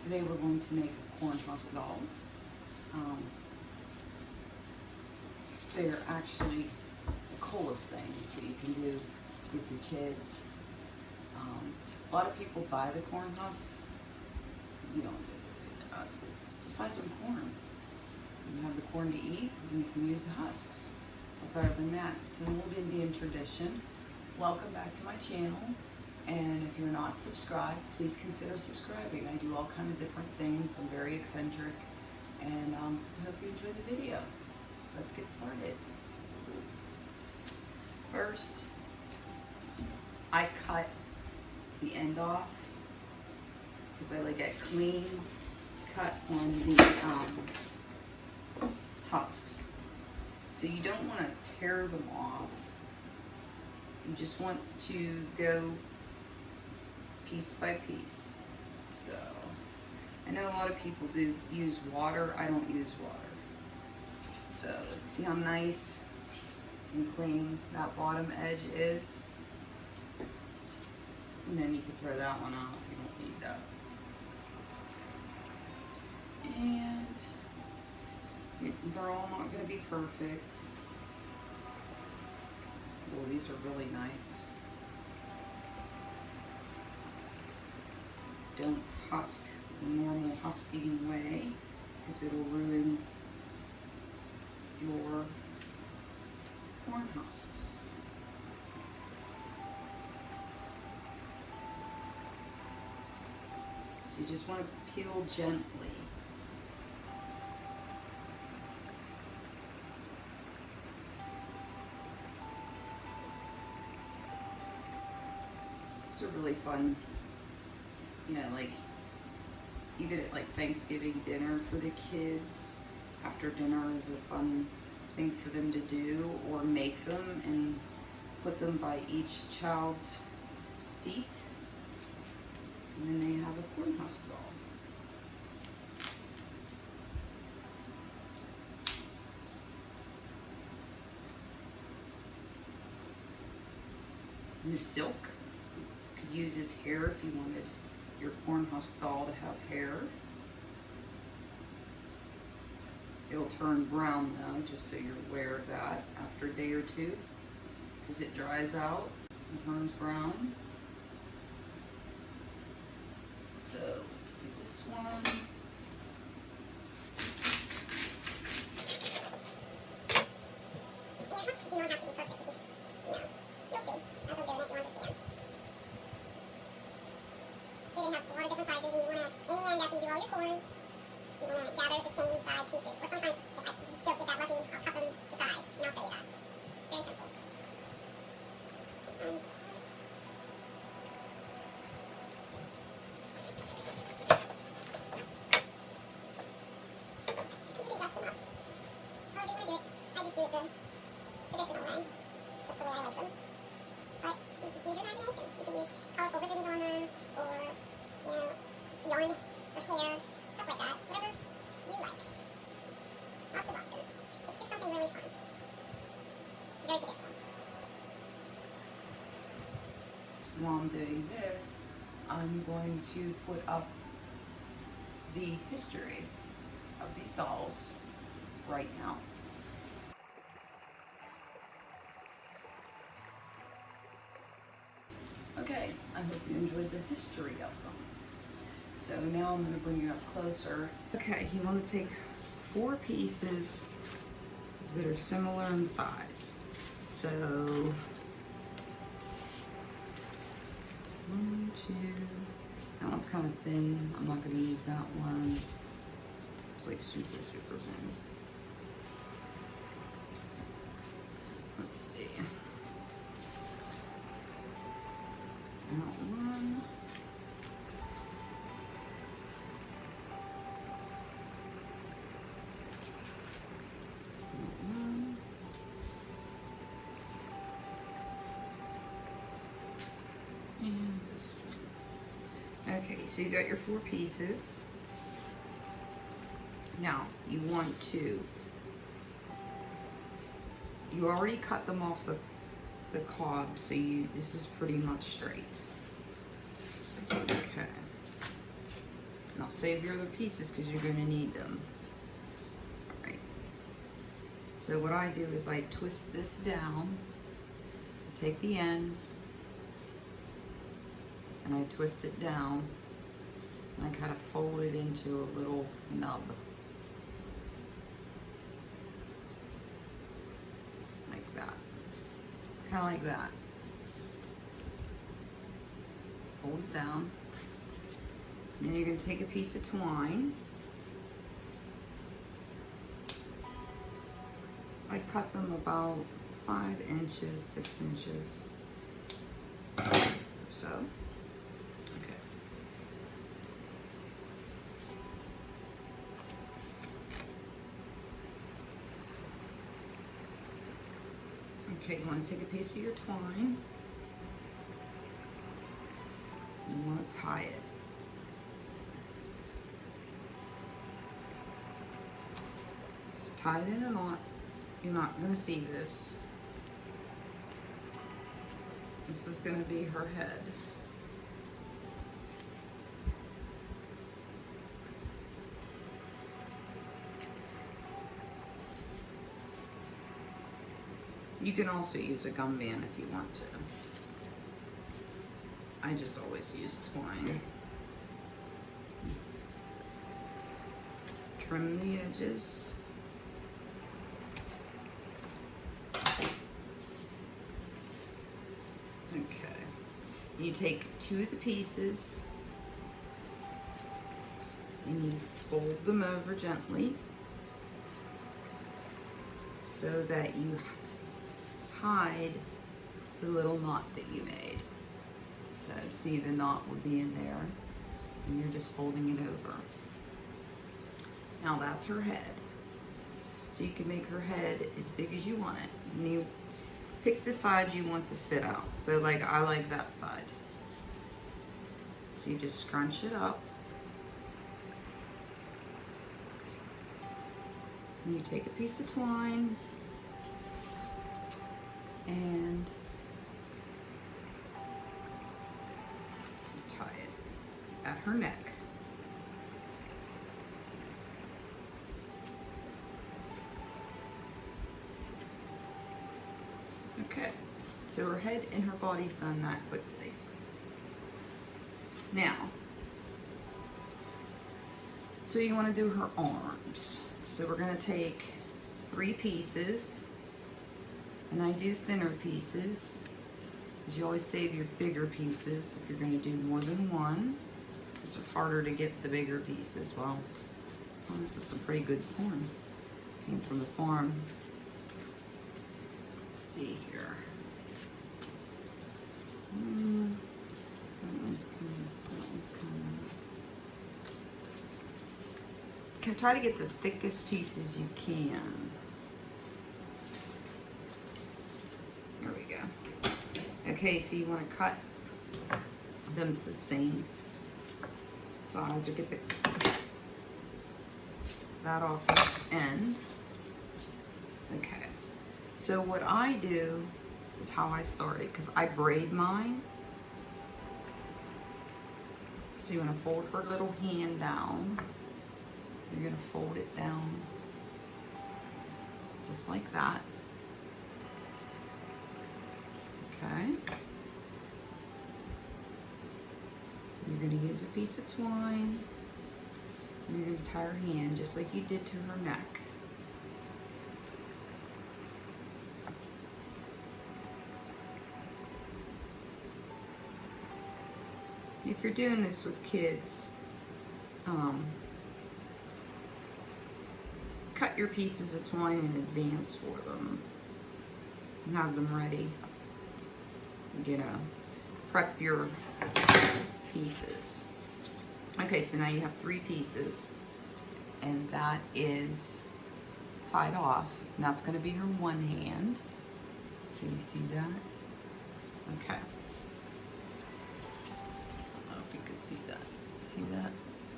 Today we're going to make corn husk dolls. They're actually the coolest thing that you can do with your kids. A lot of people buy the corn husks. You know, just buy some corn. You have the corn to eat, and you can use the husks. But better than that, it's an old Indian tradition. Welcome back to my channel. And if you're not subscribed, please consider subscribing. I do all kinds of different things. I'm very eccentric, and I hope you enjoy the video. Let's get started. First, I cut the end off because I like a clean cut on the husks. So you don't want to tear them off. You just want to go piece by piece. So I know a lot of people do use water. I don't use water. So see how nice and clean that bottom edge is. And then you can throw that one out. You don't need that. And they're all not going to be perfect. Well, these are really nice. Don't husk the normal husking way, because it'll ruin your corn husks. So you just want to peel gently. These are really fun. Yeah, like even at like Thanksgiving dinner for the kids. After dinner is a fun thing for them to do, or make them and put them by each child's seat. And then they have a corn husk doll. And the silk, you could use as hair if you wanted your corn husk doll to have hair. It'll turn brown though, just so you're aware of that after a day or two, because it dries out and turns brown. So let's do this one. While I'm doing this, I'm going to put up the history of these dolls right now. Okay, I hope you enjoyed the history of them. So now I'm going to bring you up closer. Okay, you want to take 4 pieces that are similar in size. So 1, 2, that one's kind of thin. I'm not going to use that one. It's like super thin. Let's see. That one. And this one. Okay, so you got your 4 pieces. Now, you want to, you already cut them off the cob, so this is pretty much straight. Okay. Now save your other pieces because you're going to need them. All right. So what I do is I twist this down, take the ends, and I twist it down, and I kind of fold it into a little nub. Like that. Kind of like that. Fold it down. Then you're going to take a piece of twine. I cut them about 5 inches, 6 inches. So, okay. Okay, you want to take a piece of your twine. You want to tie it. Just tie it in a knot. You're not going to see this. This is going to be her head. You can also use a gum band if you want to. I just always use twine. Trim the edges. Okay. You take 2 of the pieces and you fold them over gently so that you hide the little knot that you made. So see, the knot would be in there and you're just folding it over. Now that's her head. So you can make her head as big as you want it. And you pick the side you want to sit out. So like I like that side. So you just scrunch it up. And you take a piece of twine and tie it at her neck. Okay, so her head and her body's done that quickly. Now, so you want to do her arms. So we're going to take 3 pieces, and I do thinner pieces, because you always save your bigger pieces if you're going to do more than one. So it's harder to get the bigger pieces. Well, this is some pretty good corn. Came from the farm. See here. That one's kind of. Okay, try to get the thickest pieces you can. There we go. Okay, so you want to cut them to the same size, or get that off the end. Okay. So what I do is how I started, because I braid mine. So you want to fold her little hand down. You're going to fold it down just like that. Okay. You're going to use a piece of twine. And you're going to tie her hand just like you did to her neck. If you're doing this with kids, cut your pieces of twine in advance for them and have them ready. You know, prep your pieces. Okay, so now you have 3 pieces, and that is tied off. And that's going to be her one hand. So you see that? Okay. See that? See that?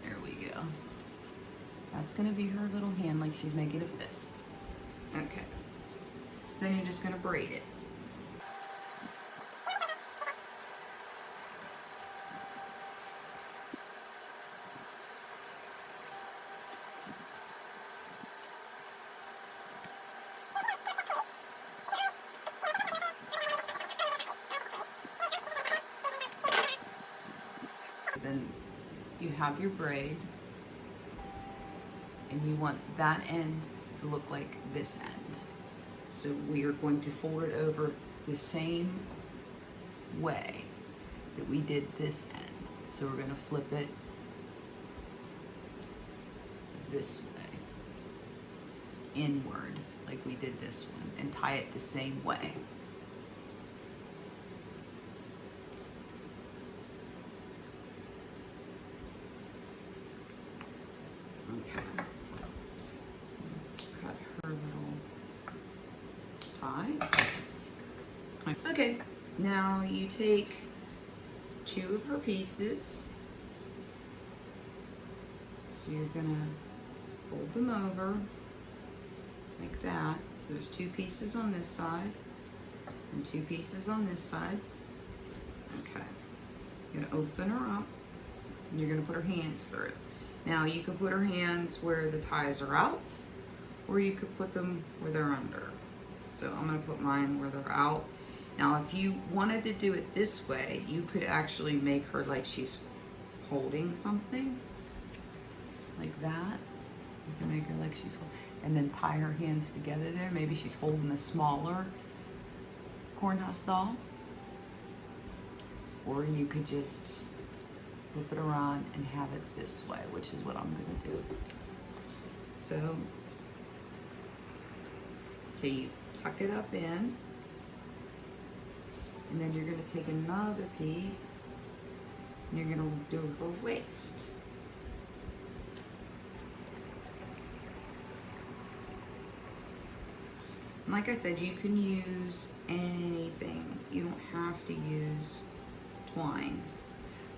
There we go. That's going to be her little hand, like she's making a fist. Okay. So then you're just going to braid it. then you have your braid, and you want that end to look like this end. So we are going to fold it over the same way that we did this end. So we're going to flip it this way, inward, like we did this one, and tie it the same way. Okay. Cut her little ties. Okay, now you take 2 of her pieces. So you're gonna fold them over like that. So there's 2 pieces on this side and 2 pieces on this side. Okay. You're gonna open her up and you're gonna put her hands through. Now you can put her hands where the ties are out, or you could put them where they're under. So I'm gonna put mine where they're out. Now if you wanted to do it this way, you could actually make her like she's holding something, like that. You can make her like she's holding, and then tie her hands together there. Maybe she's holding a smaller corn husk doll. Or you could just flip it around and have it this way, which is what I'm gonna do. So, okay, you tuck it up in, and then you're gonna take another piece, and you're gonna do her waist. And like I said, you can use anything. You don't have to use twine.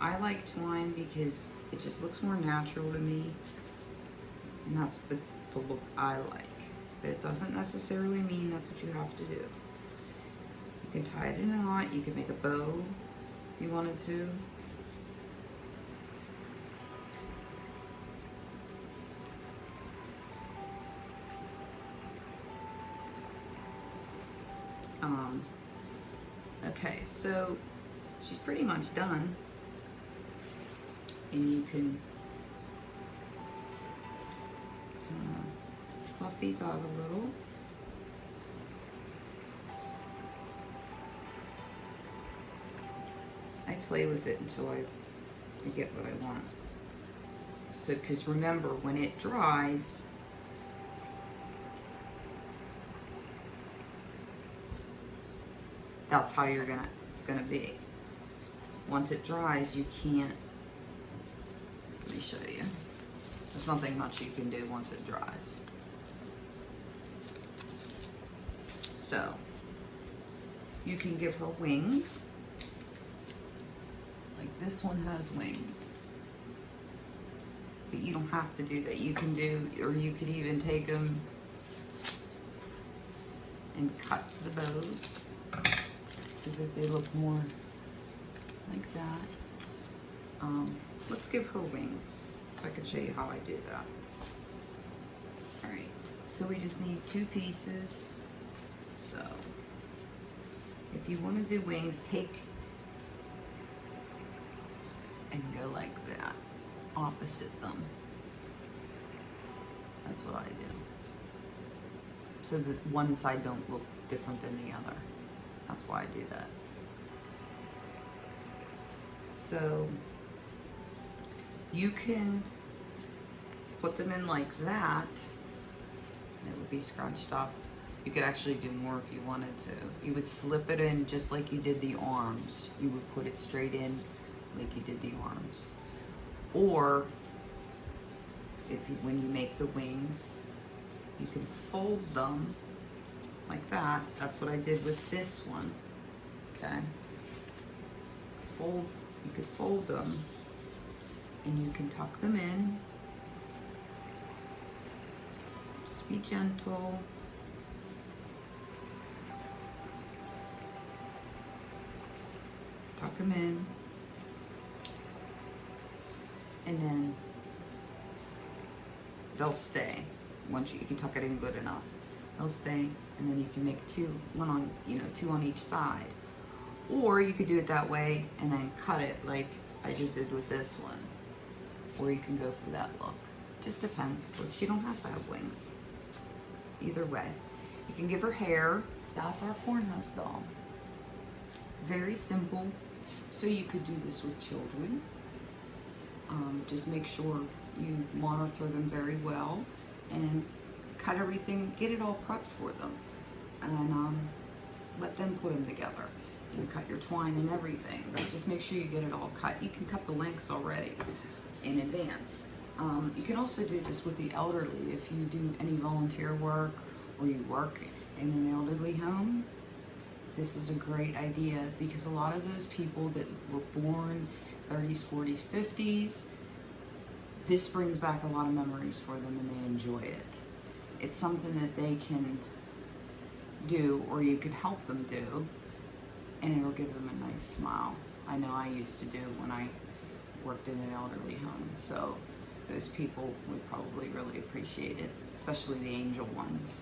I like twine because it just looks more natural to me, and that's the look I like. But it doesn't necessarily mean that's what you have to do. You can tie it in a knot, you can make a bow if you wanted to. Okay, so she's pretty much done. And you can fluff these out a little. I play with it until I get what I want. So, because remember, when it dries, that's how it's gonna be. Once it dries, you can't. Let me show you. There's nothing much you can do once it dries. So, you can give her wings. Like this one has wings. But you don't have to do that. You can do, or you could even take them and cut the bows so that they look more like that. Let's give her wings so I can show you how I do that. Alright, so we just need 2 pieces. So, if you want to do wings, take and go like that, opposite them. That's what I do. So that one side don't look different than the other. That's why I do that. So, you can put them in like that, and it would be scrunched up. You could actually do more if you wanted to. You would slip it in just like you did the arms. You would put it straight in like you did the arms. Or, when you make the wings, you can fold them like that. That's what I did with this one, okay? You could fold them, and you can tuck them in. Just be gentle. Tuck them in. And then they'll stay if you tuck it in good enough. They'll stay, and then you can make 2 on each side. Or you could do it that way and then cut it like I just did with this one. Or you can go for that look. Just depends, because she don't have to have wings. Either way. You can give her hair. That's our corn husk doll. Very simple. So you could do this with children. Just make sure you monitor them very well and cut everything, get it all prepped for them, and let them put them together. You cut your twine and everything, but just make sure you get it all cut. You can cut the lengths already in advance. You can also do this with the elderly if you do any volunteer work or you work in an elderly home. This is a great idea because a lot of those people that were born 30s, 40s, 50s, this brings back a lot of memories for them and they enjoy it. It's something that they can do or you can help them do, and it'll give them a nice smile. I know I used to do when I worked in an elderly home, so those people would probably really appreciate it, especially the angel ones.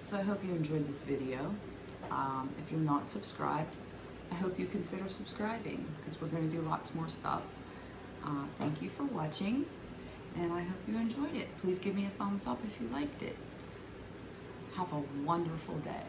So I hope you enjoyed this video. If you're not subscribed, I hope you consider subscribing because we're going to do lots more stuff. Thank you for watching, and I hope you enjoyed it. Please give me a thumbs up if you liked it. Have a wonderful day.